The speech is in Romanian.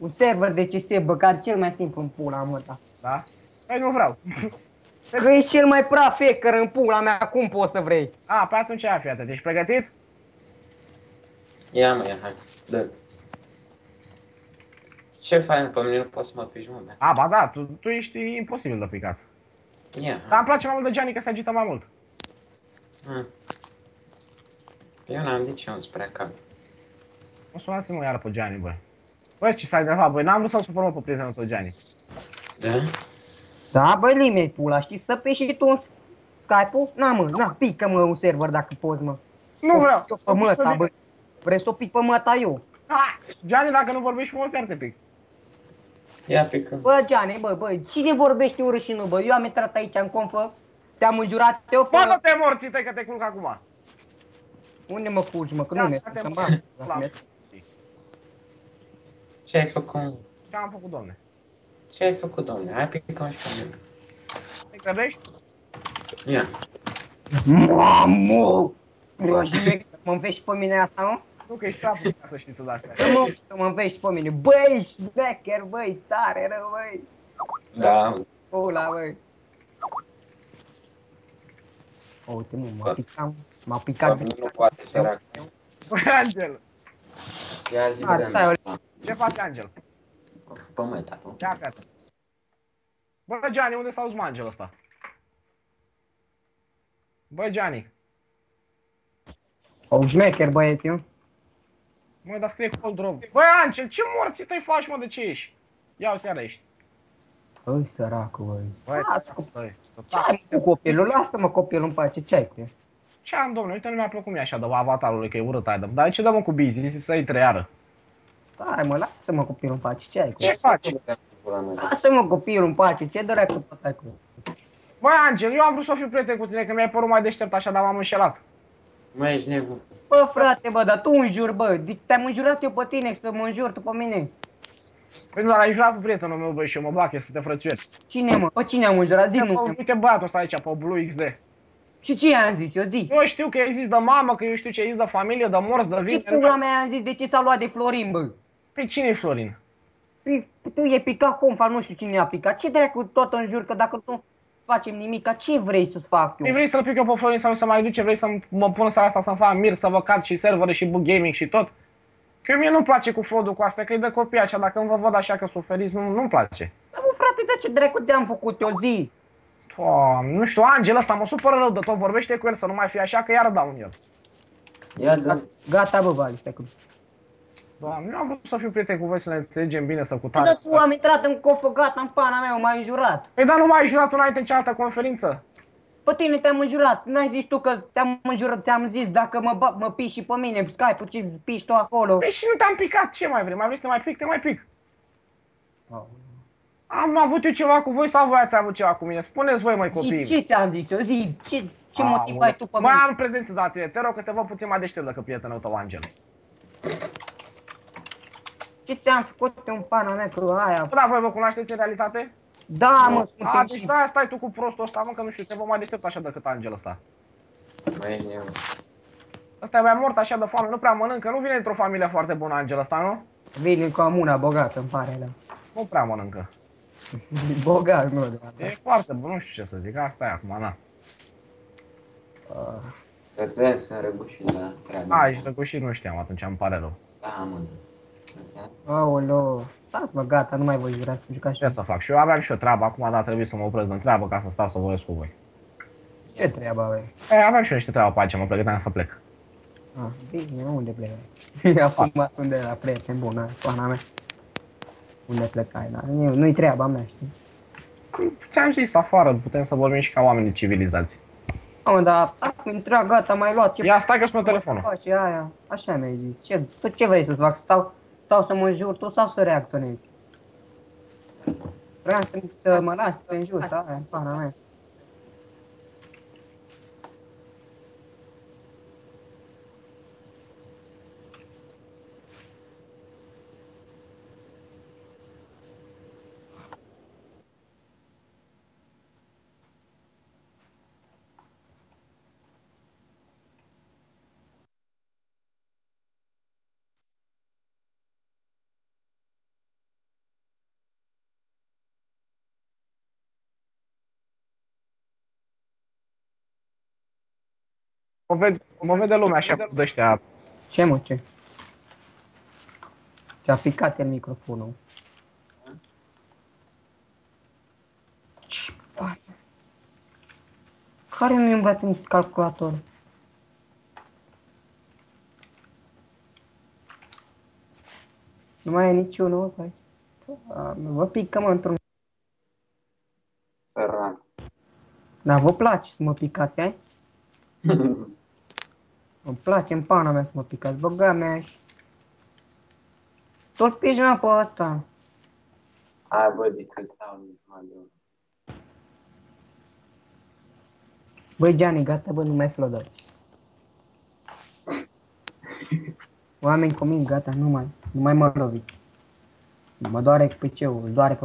Un server de CS băgar cel mai simplu în pula mea ta. Da? Păi nu vreau. Că e cel mai praf hacker în pula mea, cum poți să vrei? A, pe atunci ia, fii atent, ești pregătit? Ia mă, ia, hai, dă. Ce fain, pe mine nu poți să mă piși, mă, bea. A, ba da, tu ești imposibil de picat. Ia, Dar hai. îmi place mai mult de Gianni că se agită mai mult. Eu n-am de ce, nu spre cap. O sunați-mă iară pe Gianni, băi. Băi, ce s-ai enervat, băi, n-am vrut să-l supăr pe prietenul tău, Gianni. Da? Da, băi, limei pula, știi să piși și tu în Skype-ul? Na, mă, na, pică-mă un server dacă poți, mă. Nu vreau. Eu pe măta, băi. Vrei să o pic pe măta eu? Ha! Gianni, dacă nu vorbești frumos, iar te pic. Ia pică. Bă, Gianni, băi, cine vorbește urât și nu, bă? Eu am intrat aici în confă, te-am înjurat, eu Bă, nu fă... te morți, tăi, că te culc acum. Unde mă culci, mă, că Ia, nu mi-e te să morți. mă... Ce ai făcut? Ce am făcut, domne? Ce ai făcut, domne? Hai pică-mă și pe mine. Te credești? Ia. Mamă! Mă înveți pe mine asta, nu? Nu, că ești prea putea să știi tu de astea. Să mă înveți pe mine. Băi, șmecher, băi, tare rău, băi. Da. Pula, băi. Uite, mă, m-a picat. Nu poate, sărac. Băi, Angel, Ia zi, Stai, ce face Angel? Pe măta, nu? Ia, gata. Bă, Gianni, unde s-a dus Angel ăsta? Bă, Gianni. O șmecher, băieți, Mă, dar scrie cold drop. Băi, Angel, ce morții tăi faci, mă, de ce ești? Ia uite, iară ești. Băi, săracul, băi. Băi, Lasă-mă, ce ai cu copilul? Lasă-mă copilul în pace, ce ai cu el? ce am, domnule? Uite, nu mi-a plăcut mie așa de avatarului, că e urât aia. Dar de ce dă, mă, cu busy? Zis să intre iară. Stai, mă, lasă-mă copilul în pace, ce ai cu Ce el? faci? Lasă-mă copilul în pace, ce dracu tot ai cu el? Băi, Angel, eu am vrut să fiu prieten cu tine, că mi-ai părut mai deștept așa, dar m-am înșelat. Mai ești nebun. Bă, frate, bă, dar tu înjuri, bă, te-am înjurat eu pe tine, să mă înjuri tu pe mine. Păi nu, dar ai jurat cu prietenul meu, băi, și eu mă bag, să te frățuiesc. Cine, mă? Pe cine am înjurat? Zi, nu. Uite băiatul ăsta aici, pe Blue XD. Și ce am zis? Eu zic. Eu știu că ai zis de mamă, că eu știu ce ai zis de familie, de morți, de Ce vine. pula mea am zis de ce s-a luat de Florin, bă? Păi cine-i Florin? Păi, tu e picat confa, nu știu cine a picat. Ce dracu tot înjur, că dacă nu facem nimic, ce vrei să-ți fac eu? Păi vrei să-l pic eu pe Florin sau să mai duce, vrei să mă pun seara asta să-mi fac mir, să vă cad și servere și book gaming și tot? Că mie nu-mi place cu flodul cu astea, că e de copii așa, dacă îmi vă văd așa că suferiți, nu-mi place. Dar, bă, frate, de ce dracu te-am făcut eu zi? Doamne, nu știu, Angel ăsta mă supără rău de tot, vorbește cu el să nu mai fie așa, că iară dau în el. Ia, dă. Gata, bă, Vali, stai cu... Doamne, nu am vrut să fiu prieten cu voi, să ne înțelegem bine, să Dar cutare. tu am intrat în cofă, gata, în pana mea, m-ai înjurat. Păi dar nu mai ai jurat înainte în cealaltă conferință? Pe tine te-am înjurat, n-ai zis tu că te-am înjurat, te-am zis dacă mă piși și pe mine, Skype-ul, ce piși tu acolo. Păi și nu te-am picat, ce mai vrei? Mai vrei să te mai pic? Te mai pic. Am avut eu ceva cu voi sau voi ați avut ceva cu mine? Spuneți voi, măi, copiii. Ce ți-am zis eu? Zi, ce motiv ai tu pe Mai mine? am prezență de la tine, te rog că te văd puțin mai deștept decât prietenul tău, Angel. Ce ți-am făcut eu în pana mea cu aia? Bă, da, voi vă cunoașteți în realitate? Da, mă, A, suntem deci și... da, stai tu cu prostul ăsta, mă, că nu știu, te văd mai deștept așa decât Angel ăsta. Mai ești nebun. Ăsta e mai mort așa de foame, nu prea mănâncă, nu vine într-o familie foarte bună Angel ăsta, nu? Vine cu amuna bogată, îmi pare, da. Nu prea mănâncă. Bogat, nu, da. E foarte bun, nu știu ce să zic, asta e acum, na. Că-ți sunt răgușit la treabă. A, ești răgușit, nu știam, atunci îmi pare rău. Da, mă. Aoleo, stați mă, gata, nu mai voi jura să jucați. Ce să fac? Și eu aveam și o treabă acum, dar trebuie să mă opresc din treabă ca să stau să vorbesc cu voi. Ce treaba, băi? Aveam și eu niște treabă pe aici, mă pregăteam să plec. Ah, bine, unde pleci? Acum sunt de la prieten bună, pana mea. Unde plecai, da? Nu-i treaba mea, știi? Ți-am zis, afară, putem să vorbim și ca oameni civilizați. Mă, dar acum intra, gata, mai luat ce... Ia, stai că sună telefonul. Faci aia, așa mi-ai zis. Tu ce vrei să-ți fac? Stau să mă înjur tu sau să reacționezi? Vreau să mă lași să te înjur, aia, în pana mea. Mă vede lumea așa cu de-ăștia. Ce mă, ce? Ți-a picat el microfonul. Ce bani? Care mi-a umblat în calculator? Nu mai e niciunul, băi. Vă pică, mă, într-un... Săran. Dar vă place să mă picați, ai? Îmi place în pana mea să mă picați, băga mea și... Tot pici mea pe ăsta. Hai bă, zic că stau în de Băi, Gianni, gata, bă, nu mai flodări. Oameni cu mine, gata, nu mai mă loviți. Mă doare PC-ul, doare pe